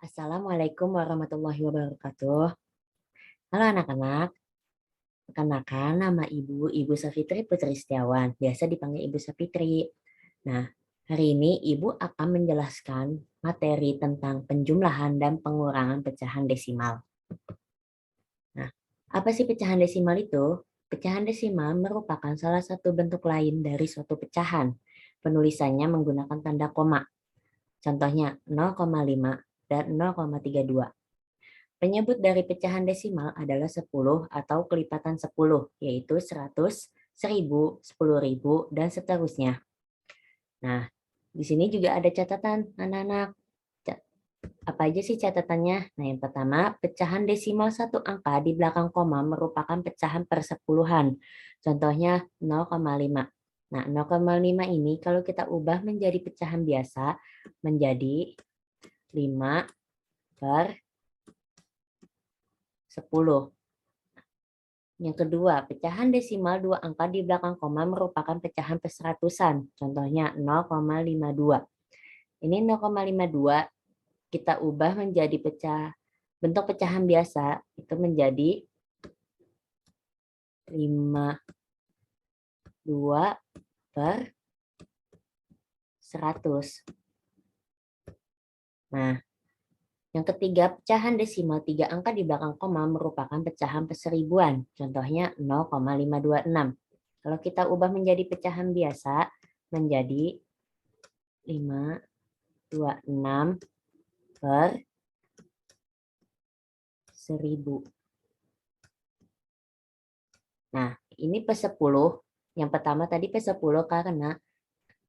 Assalamualaikum warahmatullahi wabarakatuh. Halo anak-anak, perkenalkan nama Ibu Safitri Putri Setiawan, biasa dipanggil Ibu Safitri. Nah, hari ini Ibu akan menjelaskan materi tentang penjumlahan dan pengurangan pecahan desimal. Nah, apa sih pecahan desimal itu? Pecahan desimal merupakan salah satu bentuk lain dari suatu pecahan. Penulisannya menggunakan tanda koma. Contohnya 0,5 dan 0,32. Penyebut dari pecahan desimal adalah 10 atau kelipatan 10, yaitu 100, 1000, 10.000, dan seterusnya. Nah, di sini juga ada catatan, anak-anak. Apa aja sih catatannya? Nah, yang pertama, pecahan desimal satu angka di belakang koma merupakan pecahan persepuluhan. Contohnya 0,5. Nah, 0,5 ini kalau kita ubah menjadi pecahan biasa, menjadi 5 per 10. Yang kedua, pecahan desimal dua angka di belakang koma merupakan pecahan perseratusan. Contohnya 0,52. Ini 0,52 kita ubah menjadi bentuk pecahan biasa, itu menjadi 52 per 100. Nah, yang ketiga, pecahan desimal 3 angka di belakang koma merupakan pecahan perseribuan. Contohnya 0,526. Kalau kita ubah menjadi pecahan biasa, menjadi 526 per 1000. Nah, ini per 10. Yang pertama tadi per 10 karena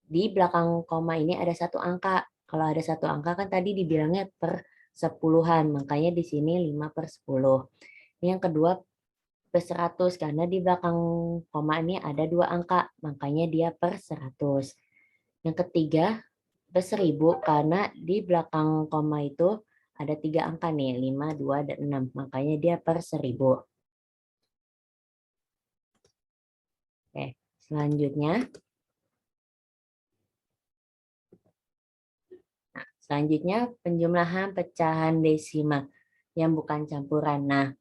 di belakang koma ini ada satu angka. Kalau ada satu angka kan tadi dibilangnya per sepuluhan, makanya di sini 5 per 10. Ini yang kedua per 100 karena di belakang koma ini ada dua angka, makanya dia per 100. Yang ketiga per 1000 karena di belakang koma itu ada tiga angka nih, 5, 2, dan 6. Makanya dia per 1000. Oke, selanjutnya. Selanjutnya penjumlahan pecahan desimal yang bukan campuran. Nah,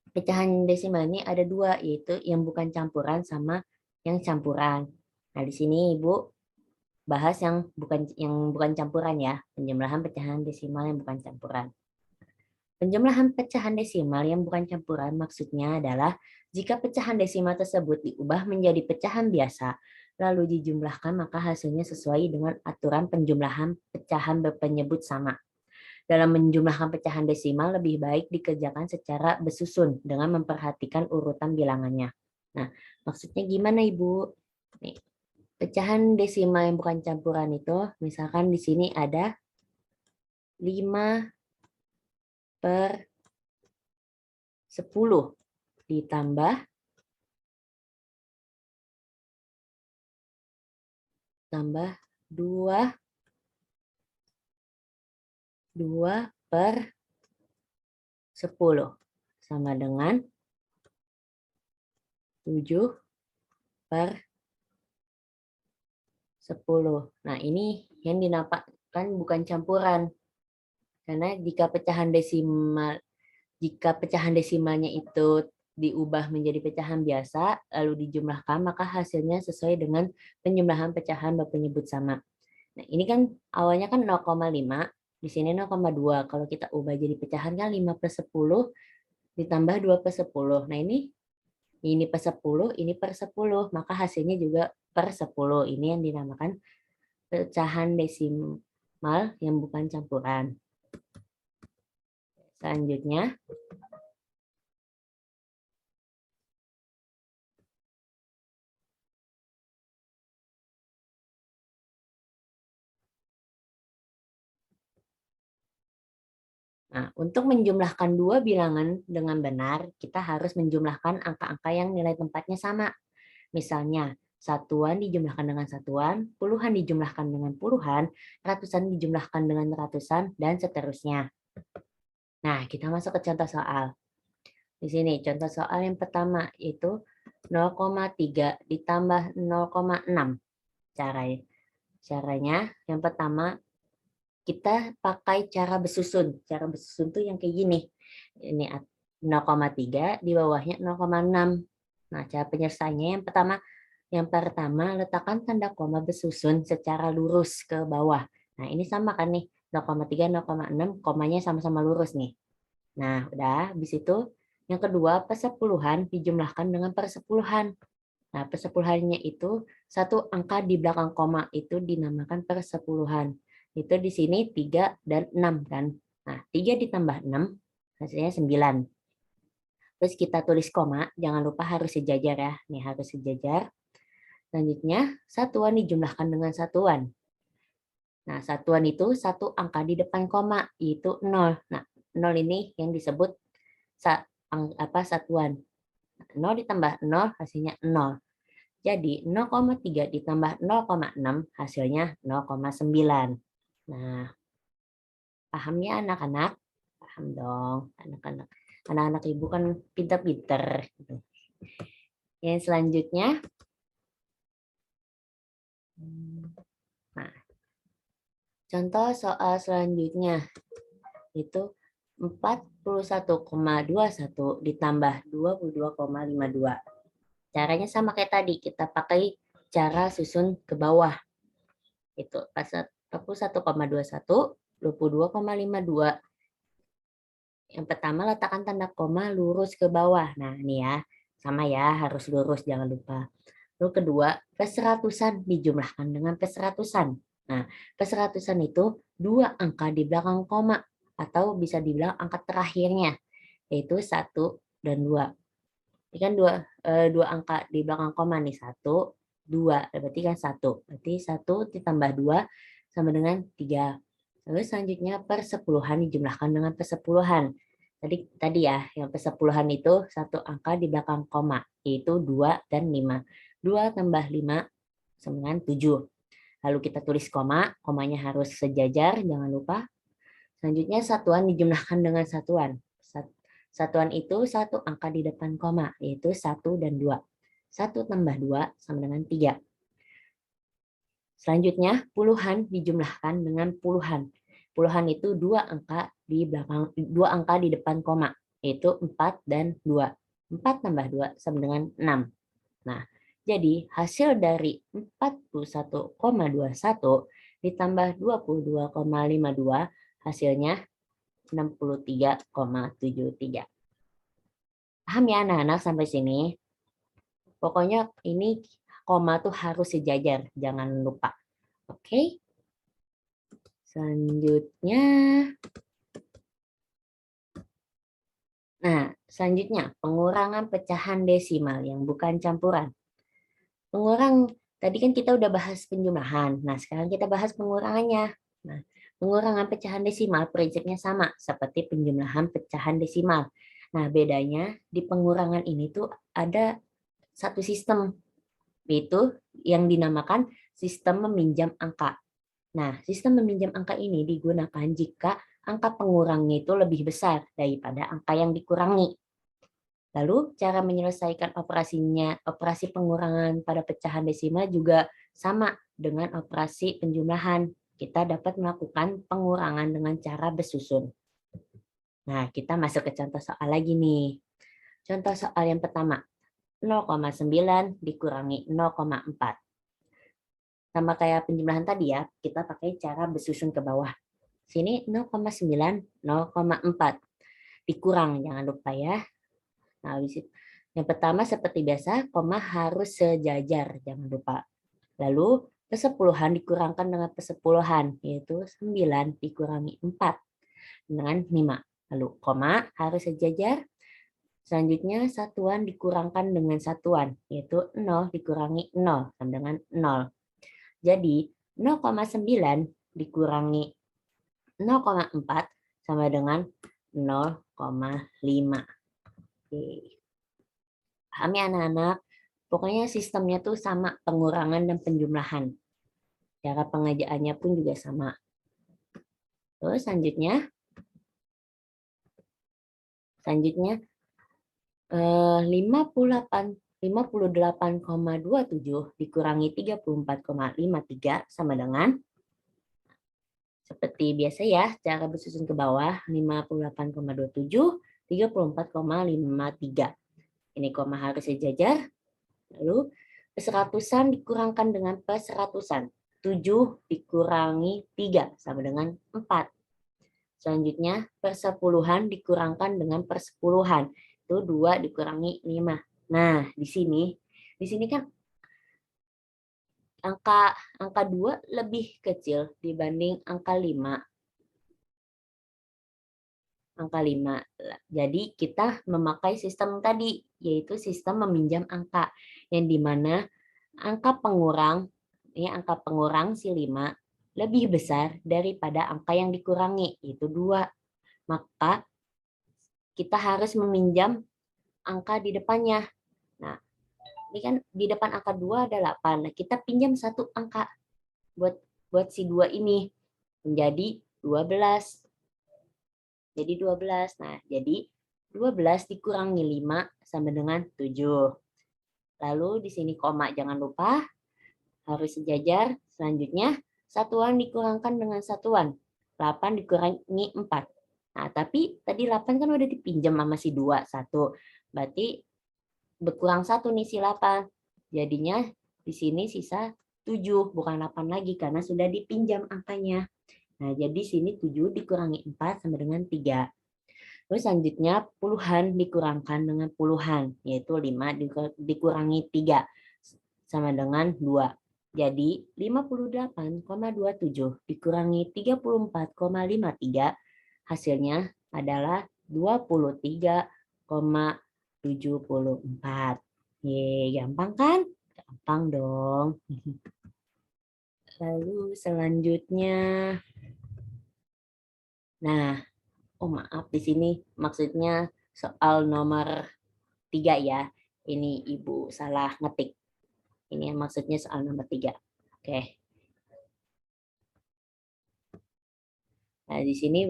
pecahan desimal ini ada dua, yaitu yang bukan campuran sama yang campuran. Nah, di sini Ibu bahas yang bukan campuran ya, penjumlahan pecahan desimal yang bukan campuran. Penjumlahan pecahan desimal yang bukan campuran maksudnya adalah jika pecahan desimal tersebut diubah menjadi pecahan biasa, lalu dijumlahkan maka hasilnya sesuai dengan aturan penjumlahan pecahan berpenyebut sama. Dalam menjumlahkan pecahan desimal lebih baik dikerjakan secara besusun dengan memperhatikan urutan bilangannya. Nah, maksudnya gimana Ibu? Nih, pecahan desimal yang bukan campuran itu, misalkan di sini ada 5 per 10 ditambah 2 per 10 sama dengan 7 per 10. Nah, ini yang dinamakan bukan campuran. Karena jika pecahan desimalnya itu diubah menjadi pecahan biasa, lalu dijumlahkan, maka hasilnya sesuai dengan penjumlahan pecahan berpenyebut sama. Nah, ini kan awalnya kan 0,5, di sini 0,2. Kalau kita ubah jadi pecahan kan 5 per 10 ditambah 2 per 10. Nah, ini per 10, ini per 10, maka hasilnya juga per 10. Ini yang dinamakan pecahan desimal yang bukan campuran. Selanjutnya, nah, untuk menjumlahkan dua bilangan dengan benar, kita harus menjumlahkan angka-angka yang nilai tempatnya sama. Misalnya, satuan dijumlahkan dengan satuan, puluhan dijumlahkan dengan puluhan, ratusan dijumlahkan dengan ratusan, dan seterusnya. Nah, kita masuk ke contoh soal. Di sini, contoh soal yang pertama itu 0,3 ditambah 0,6. Caranya yang pertama, kita pakai cara besusun. Cara besusun tuh yang kayak gini. Ini 0,3, di bawahnya 0,6. Nah, cara penyelesaiannya yang pertama letakkan tanda koma besusun secara lurus ke bawah. Nah, ini sama kan nih, 0,3, 0,6, komanya sama-sama lurus nih. Nah, udah, habis itu yang kedua, persepuluhan dijumlahkan dengan persepuluhan. Nah, persepuluhannya itu satu angka di belakang koma itu dinamakan persepuluhan. Itu di sini 3 dan 6 kan. Nah, 3 ditambah 6 hasilnya 9. Terus kita tulis koma, jangan lupa harus sejajar ya. Nih harus sejajar. Selanjutnya, satuan dijumlahkan dengan satuan. Nah, satuan itu satu angka di depan koma, yaitu 0. Nah, 0 ini yang disebut satuan. 0 ditambah 0 hasilnya 0. Jadi 0,3 ditambah 0,6 hasilnya 0,9. Nah, paham ya anak-anak? Paham dong, anak-anak. Anak-anak ibu kan pinter-pinter. Yang selanjutnya, nah, contoh soal selanjutnya itu 41,21 ditambah 22,52. Caranya sama kayak tadi, kita pakai cara susun ke bawah. Itu 41,21, 22,52. Yang pertama letakkan tanda koma lurus ke bawah. Nah, ini ya, sama ya, harus lurus, jangan lupa. Lalu kedua, perseratusan dijumlahkan dengan perseratusan. Nah, perseratusan itu dua angka di belakang koma, atau bisa dibilang angka terakhirnya, yaitu 1 dan 2. Ini kan dua angka di belakang koma nih, 1, 2, berarti kan 1. Berarti 1 ditambah 2 sama dengan 3. Lalu selanjutnya persepuluhan dijumlahkan dengan persepuluhan. Tadi ya, yang persepuluhan itu satu angka di belakang koma, yaitu 2 dan 5. 2 tambah 5 sama dengan 7. Lalu kita tulis koma, komanya harus sejajar, jangan lupa. Selanjutnya satuan dijumlahkan dengan satuan. Satuan itu satu angka di depan koma, yaitu 1 dan 2. 1 tambah 2 sama dengan 3. Selanjutnya, puluhan dijumlahkan dengan puluhan. Puluhan itu dua angka di depan koma, yaitu 4 dan 2. 4 tambah 2 sama dengan 6. Nah, jadi hasil dari 41,21 ditambah 22,52 hasilnya 63,73. Paham ya anak-anak sampai sini? Pokoknya ini koma tuh harus sejajar, jangan lupa. Oke. Selanjutnya. Nah, selanjutnya pengurangan pecahan desimal yang bukan campuran. Tadi kan kita udah bahas penjumlahan. Nah, sekarang kita bahas pengurangannya. Nah, pengurangan pecahan desimal prinsipnya sama seperti penjumlahan pecahan desimal. Nah, bedanya di pengurangan ini tuh ada satu sistem, yaitu yang dinamakan sistem meminjam angka. Nah, sistem meminjam angka ini digunakan jika angka pengurangnya itu lebih besar daripada angka yang dikurangi. Lalu cara menyelesaikan operasi pengurangan pada pecahan desimal juga sama dengan operasi penjumlahan. Kita dapat melakukan pengurangan dengan cara besusun. Nah, kita masuk ke contoh soal lagi nih. Contoh soal yang pertama, 0,9 dikurangi 0,4. Sama kayak penjumlahan tadi ya, kita pakai cara besusun ke bawah. Sini 0,9, 0,4. Dikurang, jangan lupa ya. Nah, yang pertama seperti biasa, koma harus sejajar, jangan lupa. Lalu persepuluhan dikurangkan dengan persepuluhan, yaitu 9 dikurangi 4 dengan 5. Lalu koma harus sejajar. Selanjutnya satuan dikurangkan dengan satuan, yaitu 0 dikurangi 0 sama dengan 0. Jadi 0,9 dikurangi 0,4 sama dengan 0,5. Oke. Paham ya anak-anak? Pokoknya sistemnya tuh sama, pengurangan dan penjumlahan. Cara pengerjaannya pun juga sama. Terus selanjutnya 58,27 dikurangi 34,53 sama dengan Seperti biasa ya, cara bersusun ke bawah 58,27, 34,53. Ini koma harus sejajar. Lalu perseratusan dikurangkan dengan perseratusan. 7 dikurangi 3 sama dengan 4. Selanjutnya persepuluhan dikurangkan dengan persepuluhan. Itu 2 dikurangi 5. Nah, di sini kan angka 2 lebih kecil dibanding angka 5. Angka 5. Jadi kita memakai sistem tadi, yaitu sistem meminjam angka, yang dimana angka pengurang si 5 lebih besar daripada angka yang dikurangi, yaitu 2. Maka kita harus meminjam angka di depannya. Nah, ini kan di depan angka 2 ada 8. Nah, kita pinjam satu angka buat si 2 ini menjadi 12. Jadi 12. Nah, jadi 12 dikurangi 5 sama dengan 7. Lalu di sini koma jangan lupa, harus sejajar. Selanjutnya, satuan dikurangkan dengan satuan. 8 dikurangi 4. Nah, tapi tadi 8 kan udah dipinjam sama si 2, 1. Berarti berkurang 1 nih si 8. Jadinya di sini sisa 7, bukan 8 lagi karena sudah dipinjam angkanya. Nah, jadi sini 7 dikurangi 4 sama dengan 3. Terus selanjutnya puluhan dikurangkan dengan puluhan, yaitu 5 dikurangi 3 sama dengan 2. Jadi 58,27 dikurangi 34,53 hasilnya adalah 23,74. Gampang kan? Gampang dong. Lalu selanjutnya, nah, maaf di sini maksudnya soal nomor 3 ya. Ini Ibu salah ngetik. Ini maksudnya soal nomor 3. Oke. Nah, di sini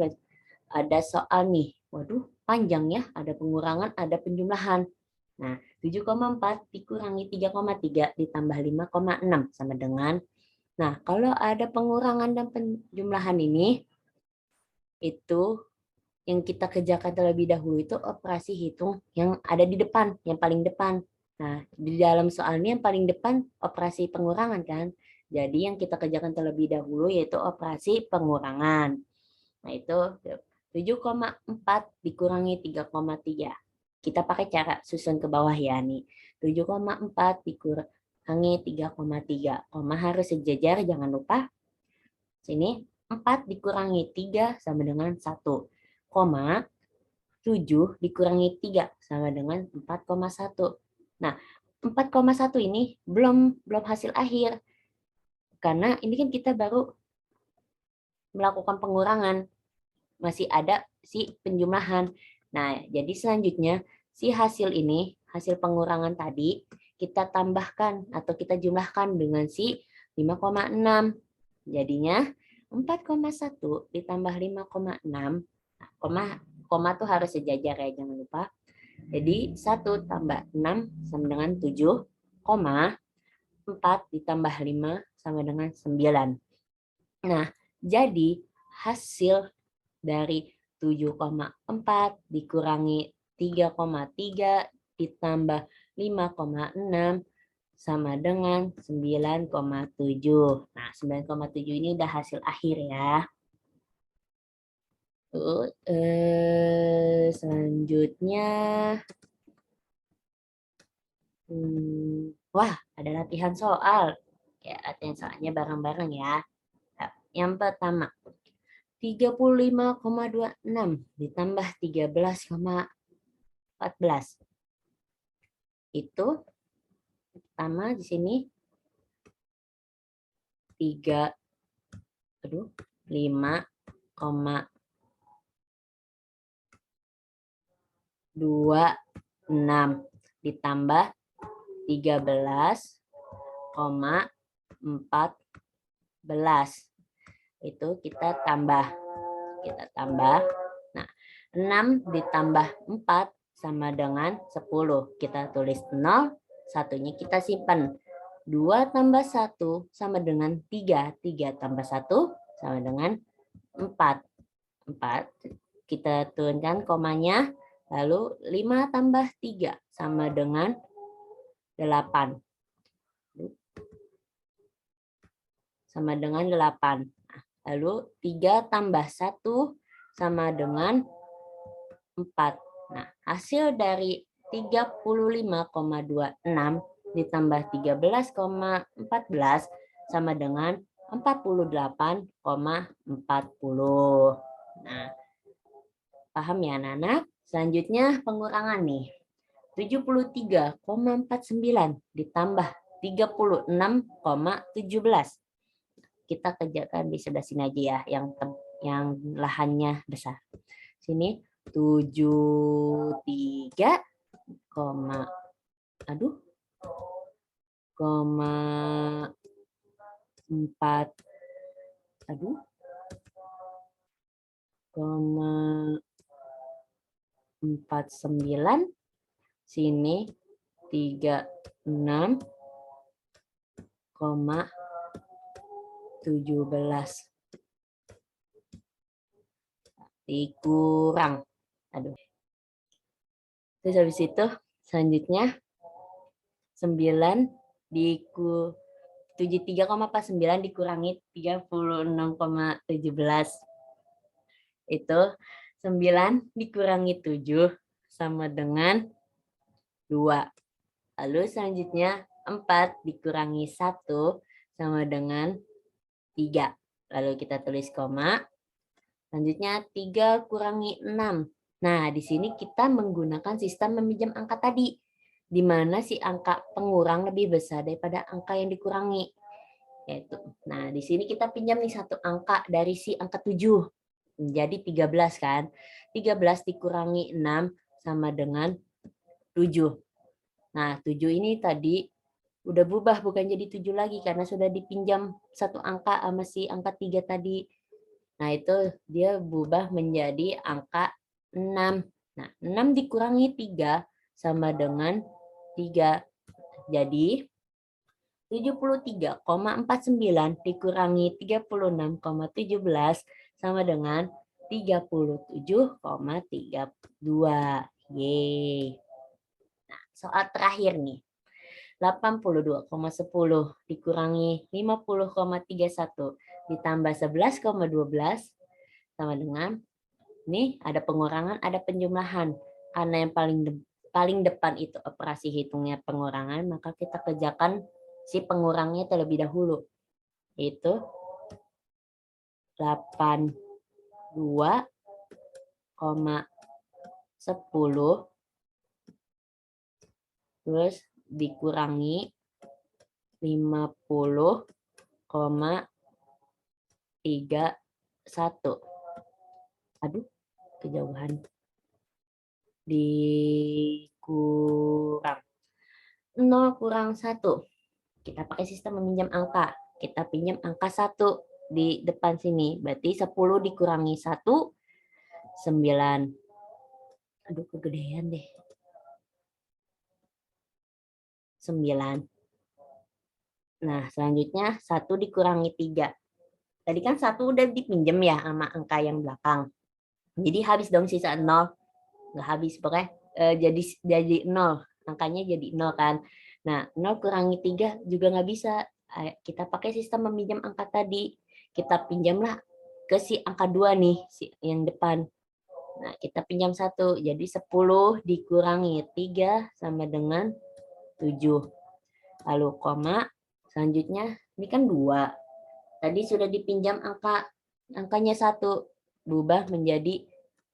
ada soal nih. Waduh, panjang ya. Ada pengurangan, ada penjumlahan. Nah, 7,4 dikurangi 3,3 ditambah 5,6 sama dengan. Nah, kalau ada pengurangan dan penjumlahan ini, itu yang kita kerjakan terlebih dahulu itu operasi hitung yang ada di depan, yang paling depan. Nah, di dalam soal ini yang paling depan operasi pengurangan kan. Jadi yang kita kerjakan terlebih dahulu yaitu operasi pengurangan. Nah, itu 7,4 dikurangi 3,3. Kita pakai cara susun ke bawah ya nih. 7,4 dikurangi 3,3. Koma harus sejajar, jangan lupa. Sini 4 dikurangi 3 sama dengan 1. 7 dikurangi 3 sama dengan 4,1. Nah, 4,1 ini belum hasil akhir. Karena ini kan kita baru melakukan pengurangan. Masih ada si penjumlahan. Nah, jadi selanjutnya si hasil ini, hasil pengurangan tadi, kita tambahkan atau kita jumlahkan dengan si 5,6. Jadinya 4,1 ditambah 5,6. Koma tuh harus sejajar ya, jangan lupa. Jadi 1 tambah 6 sama dengan 7, 4 ditambah 5 sama dengan 9. Nah, jadi hasil dari 7,4 dikurangi 3,3 ditambah 5,6 sama dengan 9,7. Nah, 9,7 ini udah hasil akhir ya. Selanjutnya, wah, ada latihan soal. Ya, latihan soalnya bareng-bareng ya. Yang pertama, 35,26 ditambah 13,14. Itu pertama di sini 5,26 ditambah 13,14. Itu kita tambah. Nah, 6 ditambah 4 sama dengan 10. Kita tulis 0, satunya kita simpan. 2 tambah 1 sama dengan 3. 3 tambah 1 sama dengan 4. 4. Kita turunkan komanya. Lalu 5 tambah 3 sama dengan 8. Sama dengan 8. Lalu 3 tambah 1 sama dengan 4. Nah, hasil dari 35,26 ditambah 13,14 sama dengan 48,40. Nah, paham ya anak-anak? Selanjutnya pengurangan nih. 73,49 ditambah 36,17. Kita kerjakan di sebelah sini aja ya, yang lahannya besar. Sini 73, aduh, 4, aduh, 49, sini 36,17 dikurang, aduh. Terus habis itu selanjutnya 9 73,49 dikurangi 36,17 itu 9 dikurangi 7 sama dengan 2. Lalu selanjutnya 4 dikurangi 1 sama dengan 3. Lalu kita tulis koma. Selanjutnya 3 kurangi 6. Nah, di sini kita menggunakan sistem meminjam angka tadi, di mana si angka pengurang lebih besar daripada angka yang dikurangi. Nah, di sini kita pinjam nih satu angka dari si angka 7. Jadi 13 kan. 13 dikurangi 6 sama dengan 7. Nah, 7 ini tadi udah berubah bukan jadi 7 lagi karena sudah dipinjam satu angka sama si angka 3 tadi. Nah, itu dia berubah menjadi angka 6. Nah, 6 dikurangi 3 sama dengan 3. Jadi 73,49 dikurangi 36,17 sama dengan 37,32. Yeay. Nah, soal terakhir nih. 82,10 dikurangi 50,31 ditambah 11,12 sama dengan, nih ada pengurangan, ada penjumlahan. Karena yang paling depan itu operasi hitungnya pengurangan, maka kita kerjakan si pengurangnya terlebih dahulu. Itu 82,10 terus dikurangi 50,31. Aduh, kejauhan. Dikurang 0 kurang 1. Kita pakai sistem meminjam angka. Kita pinjam angka 1 di depan sini. Berarti 10 dikurangi 1, 9. Aduh, kegedean deh. 9. Nah, selanjutnya 1 dikurangi 3. Tadi kan 1 udah dipinjam ya sama angka yang belakang. Jadi habis dong sisa 0. Nggak habis, pokoknya jadi 0. Angkanya jadi 0 kan. Nah, 0 kurangi 3 juga nggak bisa. Kita pakai sistem meminjam angka tadi. Kita pinjamlah ke si angka 2 nih, si yang depan. Nah, kita pinjam 1. Jadi 10 dikurangi 3 sama dengan 7. Lalu koma. Selanjutnya, ini kan 2. Tadi sudah dipinjam angkanya 1. Berubah menjadi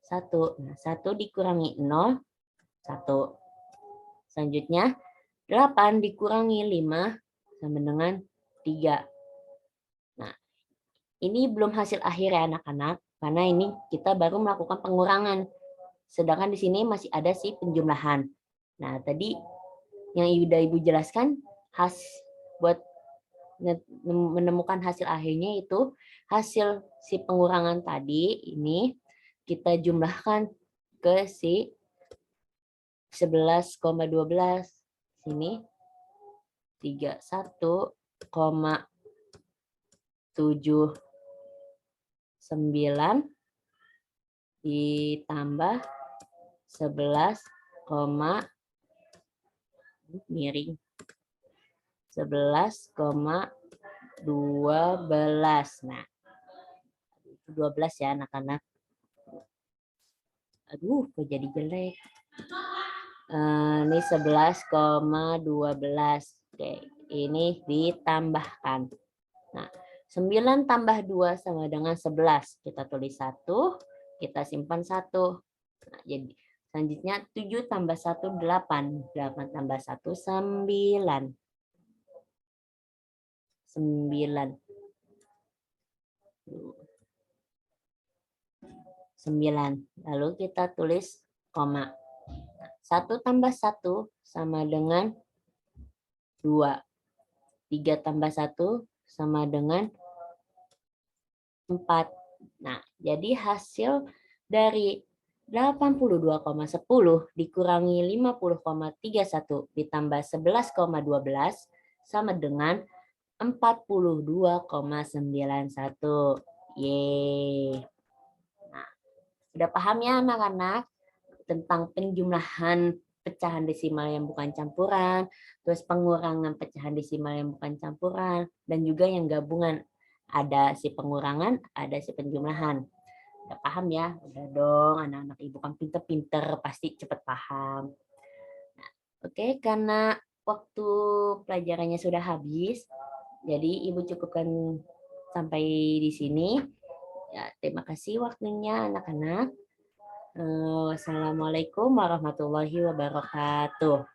1. Nah, 1 dikurangi 0, 1. Selanjutnya, 8 dikurangi 5 sama dengan 3. Nah, ini belum hasil akhir ya anak-anak, karena ini kita baru melakukan pengurangan. Sedangkan di sini masih ada si penjumlahan. Nah, tadi yang Ibu jelaskan, buat menemukan hasil akhirnya itu hasil si pengurangan tadi ini kita jumlahkan ke si 11,12 sini 31,79 9 ditambah 11, miring 11,12. Nah, 12 ya anak-anak. Aduh, kok jadi jelek. Ini 11,12. Oke, ini ditambahkan. Nah, 9 tambah 2 sama dengan 11. Kita tulis 1, kita simpan 1. Nah, jadi selanjutnya 7 tambah 1, 8. 8 tambah 1, 9. 9. 9. Lalu kita tulis koma. 1 tambah 1 sama dengan 2. 3 tambah 1 sama dengan 4. Nah, jadi hasil dari 82,10 dikurangi 50,31 ditambah 11,12 sama dengan 42,91. Yeay. Nah, sudah paham ya anak-anak tentang penjumlahan pecahan desimal yang bukan campuran, terus pengurangan pecahan desimal yang bukan campuran, dan juga yang gabungan. Ada si pengurangan, ada si penjumlahan. Udah paham ya? Udah dong, anak-anak ibu kan pinter-pinter, pasti cepat paham. Nah, oke, karena waktu pelajarannya sudah habis, jadi ibu cukupkan sampai di sini. Ya, terima kasih waktunya anak-anak. Wassalamualaikum warahmatullahi wabarakatuh.